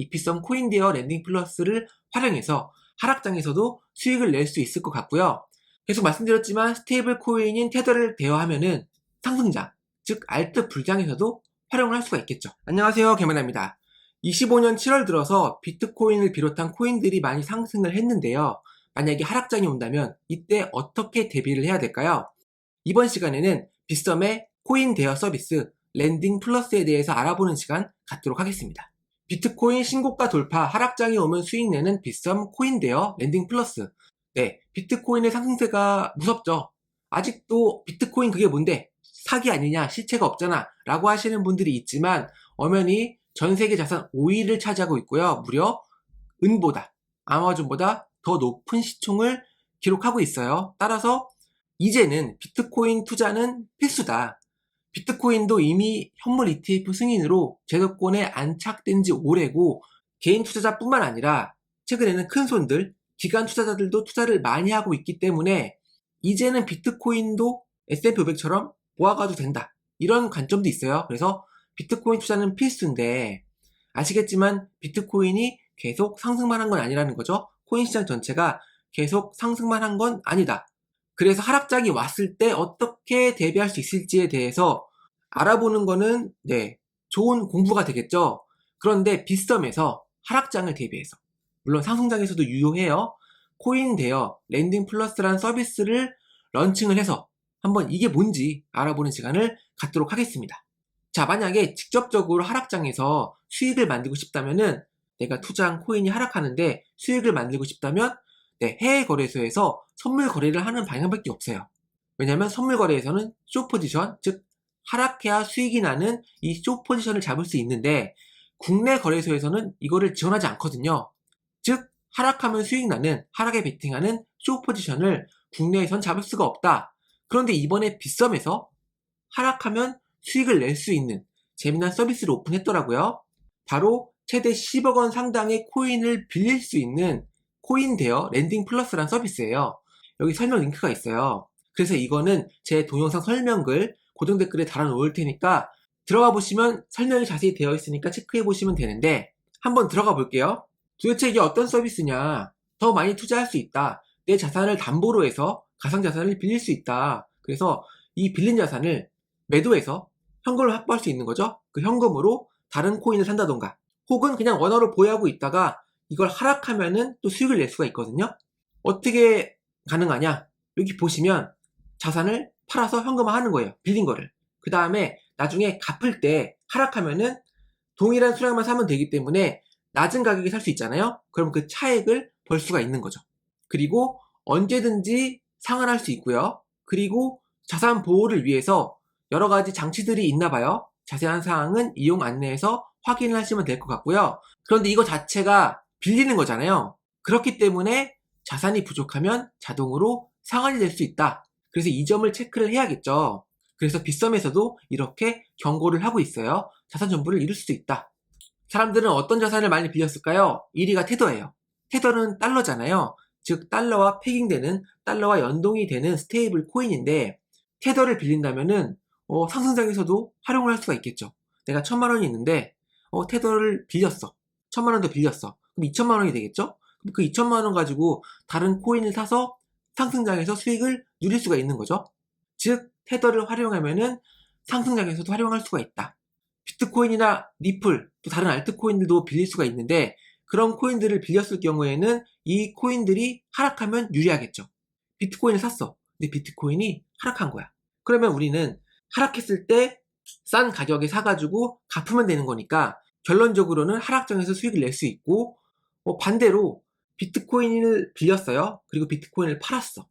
이 빗썸 코인데어 랜딩 플러스를 활용해서 하락장에서도 수익을 낼 수 있을 것 같고요. 계속 말씀드렸지만 스테이블 코인인 테더를 대여하면은 상승장, 즉 알트 불장에서도 활용을 할 수가 있겠죠. 안녕하세요, 개만입니다. 25년 7월 들어서 비트코인을 비롯한 코인들이 많이 상승을 했는데요. 만약에 하락장이 온다면 이때 어떻게 대비를 해야 될까요? 이번 시간에는 빗썸의 코인 대여 서비스 랜딩 플러스에 대해서 알아보는 시간 갖도록 하겠습니다. 비트코인 신고가 돌파 하락장이 오면 수익 내는 빗썸 코인 대여 랜딩 플러스. 네, 비트코인의 상승세가 무섭죠. 아직도 비트코인 그게 뭔데? 사기 아니냐? 실체가 없잖아 라고 하시는 분들이 있지만 엄연히 전 세계 자산 5위를 차지하고 있고요. 무려 은보다, 아마존보다 더 높은 시총을 기록하고 있어요. 따라서 이제는 비트코인 투자는 필수다. 비트코인도 이미 현물 ETF 승인으로 제도권에 안착된 지 오래고 개인 투자자뿐만 아니라 최근에는 큰 손들, 기관 투자자들도 투자를 많이 하고 있기 때문에 이제는 비트코인도 S&P 500처럼 모아가도 된다. 이런 관점도 있어요. 그래서 비트코인 투자는 필수인데 아시겠지만 비트코인이 계속 상승만 한 건 아니라는 거죠. 코인 시장 전체가 계속 상승만 한 건 아니다. 그래서 하락장이 왔을 때 어떻게 대비할 수 있을지에 대해서 알아보는 거는 좋은 공부가 되겠죠. 그런데 빗썸에서 하락장을 대비해서 물론 상승장에서도 유효해요. 코인 대여 랜딩 플러스라는 서비스를 런칭을 해서 한번 이게 뭔지 알아보는 시간을 갖도록 하겠습니다. 자, 만약에 직접적으로 하락장에서 수익을 만들고 싶다면은 내가 투자한 코인이 하락하는데 수익을 만들고 싶다면 해외 거래소에서 선물 거래를 하는 방향밖에 없어요. 왜냐하면 선물 거래에서는 숏 포지션, 즉 하락해야 수익이 나는 이 숏 포지션을 잡을 수 있는데 국내 거래소에서는 이거를 지원하지 않거든요. 즉 하락하면 수익 나는 하락에 베팅하는 숏 포지션을 국내에선 잡을 수가 없다. 그런데 이번에 빗썸에서 하락하면 수익을 낼 수 있는 재미난 서비스를 오픈했더라고요. 바로 최대 10억 원 상당의 코인을 빌릴 수 있는 코인 대여 랜딩 플러스라는 서비스예요. 여기 설명 링크가 있어요. 그래서 이거는 제 동영상 설명글 고정 댓글에 달아놓을 테니까 들어가 보시면 설명이 자세히 되어 있으니까 체크해 보시면 되는데 한번 들어가 볼게요. 도대체 이게 어떤 서비스냐? 더 많이 투자할 수 있다. 내 자산을 담보로 해서 가상자산을 빌릴 수 있다. 그래서 이 빌린 자산을 매도해서 현금을 확보할 수 있는 거죠. 그 현금으로 다른 코인을 산다던가 혹은 그냥 원화로 보유하고 있다가 이걸 하락하면은 또 수익을 낼 수가 있거든요. 어떻게 가능하냐? 여기 보시면 자산을 팔아서 현금화하는 거예요. 빌린 거를. 그 다음에 나중에 갚을 때 하락하면은 동일한 수량만 사면 되기 때문에 낮은 가격에 살 수 있잖아요. 그럼 그 차액을 벌 수가 있는 거죠. 그리고 언제든지 상환할 수 있고요. 그리고 자산 보호를 위해서 여러 가지 장치들이 있나 봐요. 자세한 사항은 이용 안내에서 확인을 하시면 될 것 같고요. 그런데 이거 자체가 빌리는 거잖아요. 그렇기 때문에 자산이 부족하면 자동으로 상환이 될 수 있다. 그래서 이 점을 체크를 해야겠죠. 그래서 빗썸에서도 이렇게 경고를 하고 있어요. 자산 전부를 잃을 수도 있다. 사람들은 어떤 자산을 많이 빌렸을까요? 1위가 테더예요. 테더는 달러잖아요. 즉 달러와 패깅되는, 달러와 연동이 되는 스테이블 코인인데 테더를 빌린다면은 상승장에서도 활용을 할 수가 있겠죠. 내가 1,000만 원이 있는데 테더를 빌렸어. 1,000만 원도 빌렸어. 그럼 2,000만 원이 되겠죠? 그럼 그 2,000만 원 가지고 다른 코인을 사서 상승장에서 수익을 누릴 수가 있는 거죠. 즉 테더를 활용하면은 상승장에서도 활용할 수가 있다. 비트코인이나 리플, 또 다른 알트코인들도 빌릴 수가 있는데 그런 코인들을 빌렸을 경우에는 이 코인들이 하락하면 유리하겠죠. 비트코인을 샀어. 근데 비트코인이 하락한 거야. 그러면 우리는 하락했을 때 싼 가격에 사가지고 갚으면 되는 거니까 결론적으로는 하락장에서 수익을 낼 수 있고 반대로 비트코인을 빌렸어요. 그리고 비트코인을 팔았어.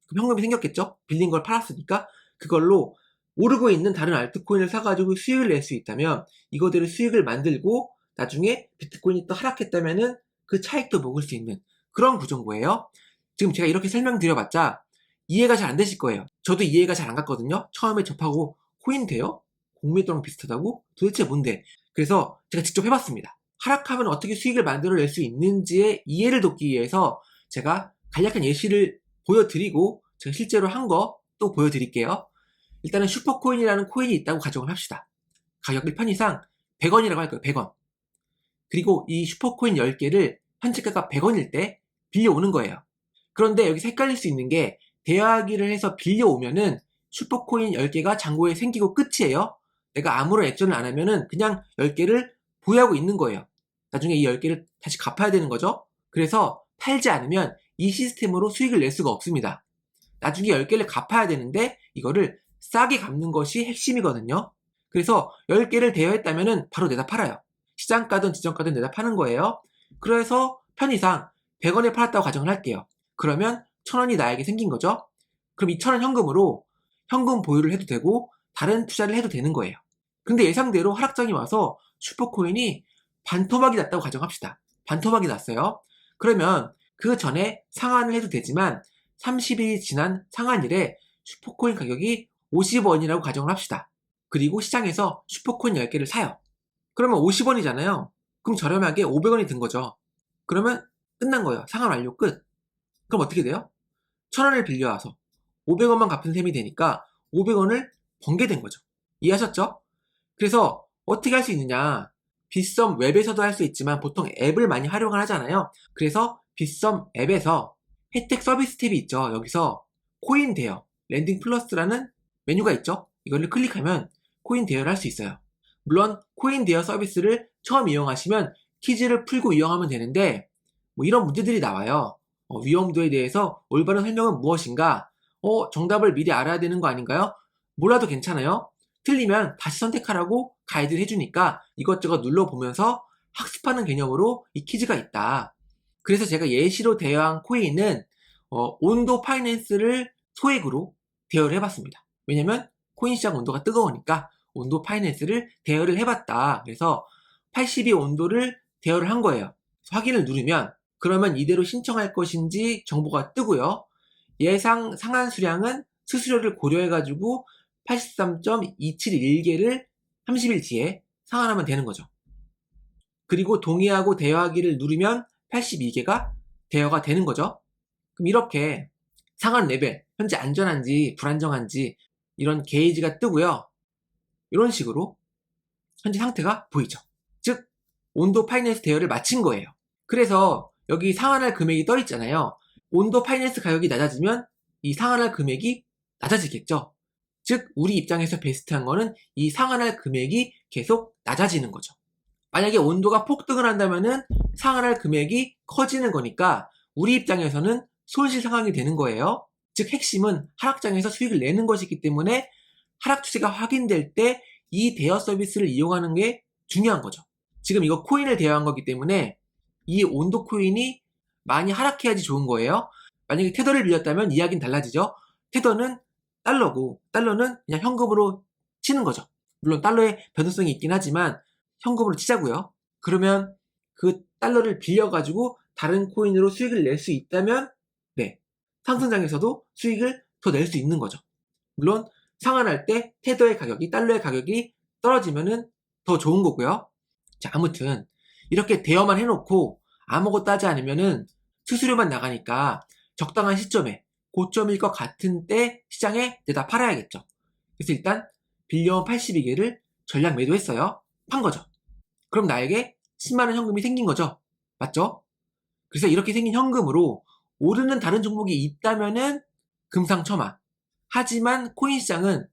그럼 현금이 생겼겠죠? 빌린 걸 팔았으니까 그걸로 오르고 있는 다른 알트코인을 사가지고 수익을 낼 수 있다면 이거대로 수익을 만들고 나중에 비트코인이 또 하락했다면은 그 차익도 먹을 수 있는 그런 구조인 거예요. 지금 제가 이렇게 설명드려봤자 이해가 잘 안 되실 거예요. 저도 이해가 잘 안 갔거든요. 처음에 접하고 코인 돼요? 공매도랑 비슷하다고? 도대체 뭔데? 그래서 제가 직접 해봤습니다. 하락하면 어떻게 수익을 만들어낼 수 있는지의 이해를 돕기 위해서 제가 간략한 예시를 보여드리고 제가 실제로 한 거 또 보여드릴게요. 일단은 슈퍼코인이라는 코인이 있다고 가정을 합시다. 가격 편의상 100원이라고 할 거예요. 100원. 그리고 이 슈퍼코인 10개를 현재가가 100원일 때 빌려오는 거예요. 그런데 여기서 헷갈릴 수 있는 게 대여하기를 해서 빌려오면은 슈퍼코인 10개가 잔고에 생기고 끝이에요. 내가 아무런 액션을 안 하면은 그냥 10개를 보유하고 있는 거예요. 나중에 이 10개를 다시 갚아야 되는 거죠. 그래서 팔지 않으면 이 시스템으로 수익을 낼 수가 없습니다. 나중에 10개를 갚아야 되는데 이거를 싸게 갚는 것이 핵심이거든요. 그래서 10개를 대여했다면 바로 내다 팔아요. 시장가든 지정가든 내다 파는 거예요. 그래서 편의상 100원에 팔았다고 가정을 할게요. 그러면 1000원이 나에게 생긴 거죠. 그럼 이 1000원 현금으로 현금 보유를 해도 되고 다른 투자를 해도 되는 거예요. 근데 예상대로 하락장이 와서 슈퍼코인이 반토막이 났다고 가정합시다. 반토막이 났어요. 그러면 그 전에 상한을 해도 되지만 30일이 지난 상한일에 슈퍼코인 가격이 50원이라고 가정을 합시다. 그리고 시장에서 슈퍼코인 10개를 사요. 그러면 50원이잖아요. 그럼 저렴하게 500원이 든 거죠. 그러면 끝난 거예요. 상한 완료 끝. 그럼 어떻게 돼요? 1000원을 빌려와서 500원만 갚은 셈이 되니까 500원을 번게 된 거죠. 이해하셨죠? 그래서 어떻게 할 수 있느냐? 빗썸 웹에서도 할 수 있지만 보통 앱을 많이 활용을 하잖아요. 그래서 빗썸 앱에서 혜택 서비스 탭이 있죠. 여기서 코인 대여, 랜딩 플러스라는 메뉴가 있죠. 이거를 클릭하면 코인 대여를 할 수 있어요. 물론 코인 대여 서비스를 처음 이용하시면 퀴즈를 풀고 이용하면 되는데 뭐 이런 문제들이 나와요. 위험도에 대해서 올바른 설명은 무엇인가? 정답을 미리 알아야 되는 거 아닌가요? 몰라도 괜찮아요. 틀리면 다시 선택하라고 가이드를 해주니까 이것저것 눌러보면서 학습하는 개념으로 이 퀴즈가 있다. 그래서 제가 예시로 대여한 코인은 온도 파이낸스를 소액으로 대여를 해봤습니다. 왜냐면 코인 시장 온도가 뜨거우니까 온도 파이낸스를 대여를 해봤다. 그래서 82 온도를 대여를 한 거예요. 확인을 누르면 그러면 이대로 신청할 것인지 정보가 뜨고요. 예상 상한 수량은 수수료를 고려해가지고 83.271개를 30일 뒤에 상환하면 되는 거죠. 그리고 동의하고 대여하기를 누르면 82개가 대여가 되는 거죠. 그럼 이렇게 상한 레벨, 현재 안전한지 불안정한지 이런 게이지가 뜨고요. 이런 식으로 현재 상태가 보이죠. 즉 온도 파이낸스 대여를 마친 거예요. 그래서 여기 상환할 금액이 떠 있잖아요. 온도 파이낸스 가격이 낮아지면 이 상환할 금액이 낮아지겠죠. 즉 우리 입장에서 베스트한 거는 이 상환할 금액이 계속 낮아지는 거죠. 만약에 온도가 폭등을 한다면은 상환할 금액이 커지는 거니까 우리 입장에서는 손실 상황이 되는 거예요. 즉 핵심은 하락장에서 수익을 내는 것이기 때문에 하락 추세가 확인될 때 이 대여 서비스를 이용하는 게 중요한 거죠. 지금 이거 코인을 대여한 거기 때문에 이 온도 코인이 많이 하락해야지 좋은 거예요. 만약에 테더를 빌렸다면 이야기는 달라지죠. 테더는 달러고 달러는 그냥 현금으로 치는 거죠. 물론 달러의 변동성이 있긴 하지만 현금으로 치자고요. 그러면 그 달러를 빌려가지고 다른 코인으로 수익을 낼 수 있다면 네, 상승장에서도 수익을 더 낼 수 있는 거죠. 물론 상환할 때 테더의 가격이 달러의 가격이 떨어지면은 더 좋은 거고요. 자, 아무튼 이렇게 대여만 해놓고 아무것도 하지 않으면은 수수료만 나가니까 적당한 시점에 고점일 것 같은 때 시장에 내다 팔아야겠죠. 그래서 일단 빌려온 82개를 전량 매도했어요. 판 거죠. 그럼 나에게 10만원 현금이 생긴 거죠. 맞죠? 그래서 이렇게 생긴 현금으로 오르는 다른 종목이 있다면은 금상첨화. 하지만 코인 시장은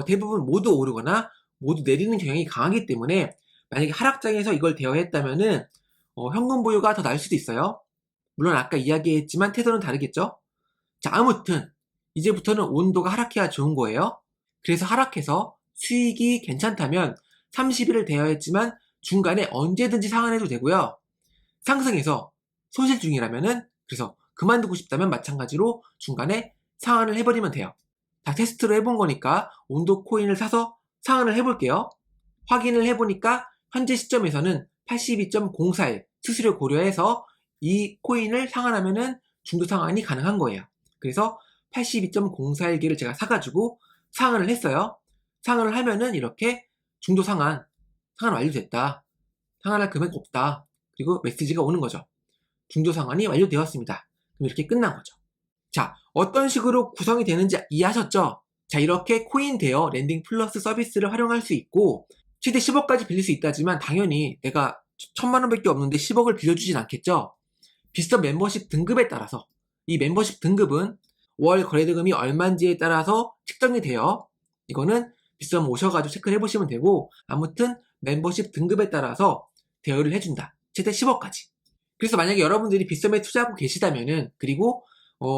대부분 모두 오르거나 모두 내리는 경향이 강하기 때문에 만약에 하락장에서 이걸 대여했다면은 현금 보유가 더 나을 수도 있어요. 물론 아까 이야기했지만 태도는 다르겠죠. 자, 아무튼 이제부터는 온도가 하락해야 좋은 거예요. 그래서 하락해서 수익이 괜찮다면 30일을 대여했지만 중간에 언제든지 상환해도 되고요. 상승해서 손실 중이라면은 그래서 그만두고 싶다면 마찬가지로 중간에 상환을 해버리면 돼요. 다 테스트로 해본 거니까 온도 코인을 사서 상환을 해볼게요. 확인을 해보니까 현재 시점에서는 82.041 수수료 고려해서 이 코인을 상환하면은 중도 상환이 가능한 거예요. 그래서 82.041개를 제가 사가지고 상환을 했어요. 상환을 하면은 이렇게 중도 상환 완료됐다. 상환할 금액 없다. 그리고 메시지가 오는 거죠. 중도 상환이 완료되었습니다. 그럼 이렇게 끝난 거죠. 자, 어떤 식으로 구성이 되는지 이해하셨죠? 자, 이렇게 코인 대여 랜딩 플러스 서비스를 활용할 수 있고 최대 10억까지 빌릴 수 있다지만 당연히 내가 천만 원밖에 없는데 10억을 빌려주진 않겠죠. 빗썸 멤버십 등급에 따라서, 이 멤버십 등급은 월 거래대금이 얼마인지에 따라서 측정이 돼요. 이거는 빗썸 오셔가지고 체크를 해보시면 되고, 아무튼 멤버십 등급에 따라서 대여를 해준다. 최대 10억까지. 그래서 만약에 여러분들이 빗썸에 투자하고 계시다면은, 그리고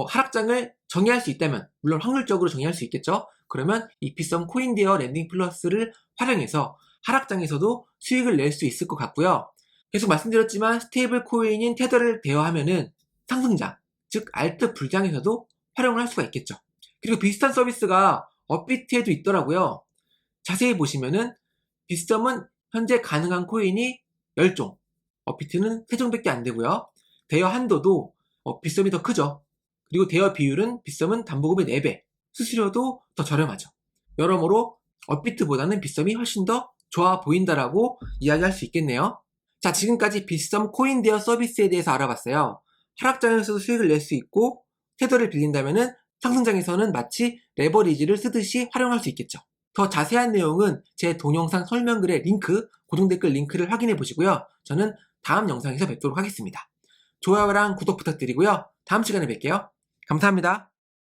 하락장을 정의할 수 있다면, 물론 확률적으로 정의할 수 있겠죠. 그러면 이 빗썸 코인 대여 랜딩 플러스를 활용해서 하락장에서도 수익을 낼 수 있을 것 같고요. 계속 말씀드렸지만 스테이블 코인인 테더를 대여하면은 상승장, 즉 알트 불장에서도 활용을 할 수가 있겠죠. 그리고 비슷한 서비스가 업비트에도 있더라고요. 자세히 보시면은 빗썸은 현재 가능한 코인이 10종, 업비트는 3종밖에 안 되고요. 대여 한도도 빗썸이 더 크죠. 그리고 대여 비율은 빗썸은 담보금의 4배, 수수료도 더 저렴하죠. 여러모로 업비트보다는 빗썸이 훨씬 더 좋아 보인다라고 이야기할 수 있겠네요. 자, 지금까지 빗썸 코인 대여 서비스에 대해서 알아봤어요. 하락장에서도 수익을 낼 수 있고 테더를 빌린다면은 상승장에서는 마치 레버리지를 쓰듯이 활용할 수 있겠죠. 더 자세한 내용은 제 동영상 설명글의 링크, 고정 댓글 링크를 확인해 보시고요. 저는 다음 영상에서 뵙도록 하겠습니다. 좋아요랑 구독 부탁드리고요. 다음 시간에 뵐게요. 감사합니다.